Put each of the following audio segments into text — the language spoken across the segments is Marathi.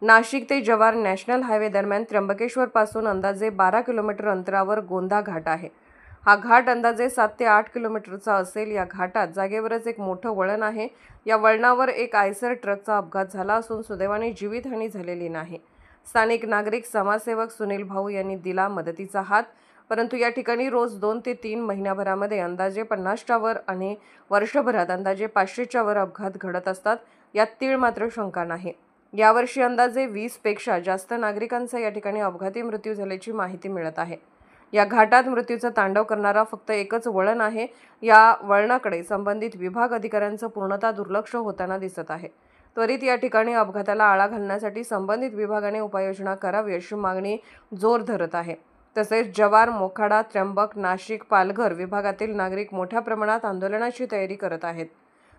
नाशिक ते जव्हार नॅशनल हायवे दरम्यान त्र्यंबकेश्वर पासून अंदाजे 12 किलोमीटर अंतरावर गोंदा घाट आहे। हा घाट अंदाजे 7 ते 8 किलोमीटरचा असेल। या घाटात जागेवरच एक मोठं वळण आहे। या वळणावर एक आयसर ट्रकचा अपघात झाला असून सुदैवाने जीवितहानी झालेली नाही। स्थानिक नागरिक समाजसेवक सुनील भाऊ यांनी दिला मदतीचा हात, परंतु या ठिकाणी रोज 2 ते 3 महिन्याभरामध्ये अंदाजे 50च्या वर आणि वर्षभरात अंदाजे 500च्या वर अपघात घडत असतात। यात तीळ मात्र शंका नाही। यावर्षी अंदाजे 20 पेक्षा जास्त नागरिकांचा या ठिकाणी अपघाती मृत्यू झाल्याची माहिती मिळत आहे। या घाटात मृत्यूचा तांडव करणारा फक्त एकच वळण आहे। या वळणाकडे संबंधित विभाग अधिकाऱ्यांचं पूर्णतः दुर्लक्ष होताना दिसत आहे। त्वरित या ठिकाणी अपघाताला आळा घालण्यासाठी संबंधित विभागाने उपाययोजना करावी अशी मागणी जोर धरत आहे। तसेच जव्हार, मोखाडा, त्र्यंबक, नाशिक, पालघर विभागातील नागरिक मोठ्या प्रमाणात आंदोलनाची तयारी करत आहेत।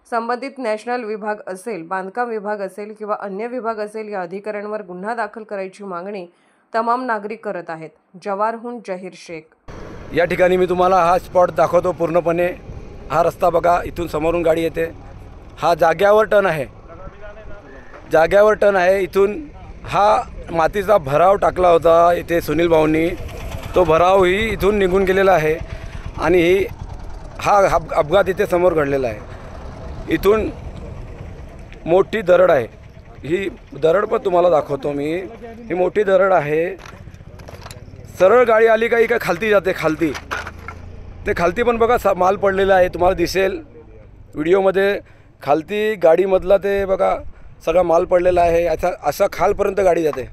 संबंधित नॅशनल विभाग असेल, बांधकाम विभाग असेल किंवा अन्य विभाग असेल, या अधिकाऱ्यांवर गुन्हा दाखल करायची मागणी तमाम नागरिक करत आहेत। जव्हारहून जहीर शेख। या ठिकाणी मी तुम्हाला हा स्पॉट दाखवतो पूर्णपणे। हा रस्ता बघा, इथून समोरून गाडी येते। हा जाग्यावर टर्न आहे, जाग्यावर टर्न आहे। इथून हा मातीचा भराव टाकला होता इथे सुनील भाऊंनी, तो भरावही इथून निघून गेलेला आहे आणि हा अपघात इथे समोर घडलेला आहे। इथून मोठी दरड आहे, ही दरड पण तुम्हाला दाखवतो मी। ही मोठी दरड आहे, सरळ गाडी आली का ही काय खालती जाते, खालती ते खालती पण बघा माल पडलेला आहे, तुम्हाला दिसेल व्हिडिओमध्ये। खालती गाडीमधला ते बघा सगळा माल पडलेला आहे, असा खालपर्यंत गाडी जाते।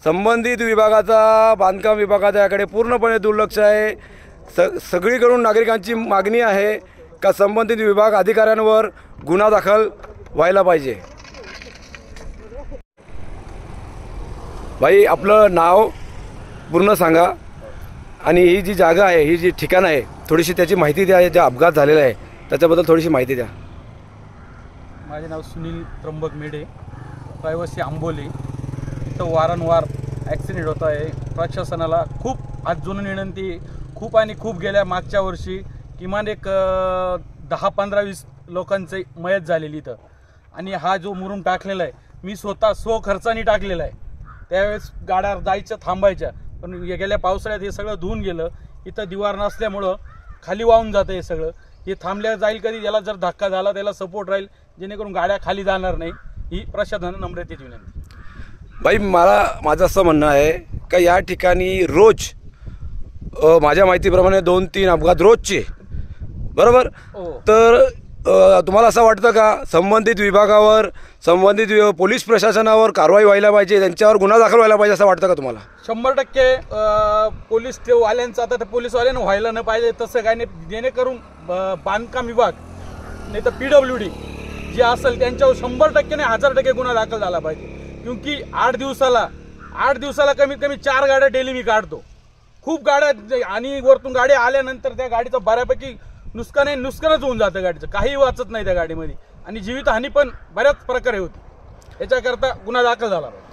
संबंधित विभागाचा, बांधकाम विभागाचा याकडे पूर्णपणे दुर्लक्ष आहे। सगळीकडून नागरिकांची मागणी आहे का संबंधित विभाग अधिकाऱ्यांवर गुन्हा दाखल व्हायला पाहिजे। भाई, आपलं नाव पूर्ण सांगा आणि ही जी जागा आहे, ही जी ठिकाण आहे, थोडीशी त्याची माहिती द्या। जे अपघात झालेला आहे त्याच्याबद्दल थोडीशी माहिती द्या। माझे नाव सुनील त्र्यंबक मेढे, रहिवासी आंबोली। इथं वारंवार ॲक्सिडेंट होत आहे। प्रशासनाला खूप हात जोडून विनंती, खूप गेल्या मागच्या वर्षी किमान एक 10-15-20 लोकांची मयत झालेली इथं। आणि हा जो मुरुम टाकलेला आहे, मी स्वतः खर्चाने टाकलेला आहे। त्यावेळेस गाड्या जायच्या, थांबायच्या, पण गेल्या पावसाळ्यात हे सगळं धुवून गेलं। इथं दिवार नसल्यामुळं खाली वाहून जातं हे सगळं। हे थांबल्या जाईल कधी, याला जर धक्का झाला त्याला सपोर्ट राहील, जेणेकरून गाड्या खाली जाणार नाही। ही प्रशासनाने नम्रतेची विनंती। भाई, माझं असं म्हणणं आहे का या ठिकाणी रोज माझ्या माहितीप्रमाणे 2-3 अपघात रोजचे, बरोबर? तर तुम्हाला असं वाटतं का संबंधित विभागावर, संबंधित पोलीस प्रशासनावर कारवाई व्हायला पाहिजे, त्यांच्यावर गुन्हा दाखल व्हायला पाहिजे असं वाटतं का तुम्हाला? 100% पोलीस वाल्यांचं, आता तर पोलीसवाल्यांना व्हायला न पाहिजे तसं काय नाही, जेणेकरून बांधकाम विभाग नाही तर PWD जे असेल त्यांच्यावर 100% नाही 1000% गुन्हा दाखल झाला पाहिजे। क्योंकि 8 दिवसाला कमीत कमी 4 गाड्या डेली मी काढतो। खूप गाड्या, आणि वरतून गाडी आल्यानंतर त्या गाडीचं बऱ्यापैकी नुकसानच होऊन जातं गाडीचं, काही वाचत नाही त्या गाडीमध्ये, आणि जीवितहानी पण बऱ्याच प्रकारे होती। याच्याकरता गुन्हा दाखल झाला पाहिजे।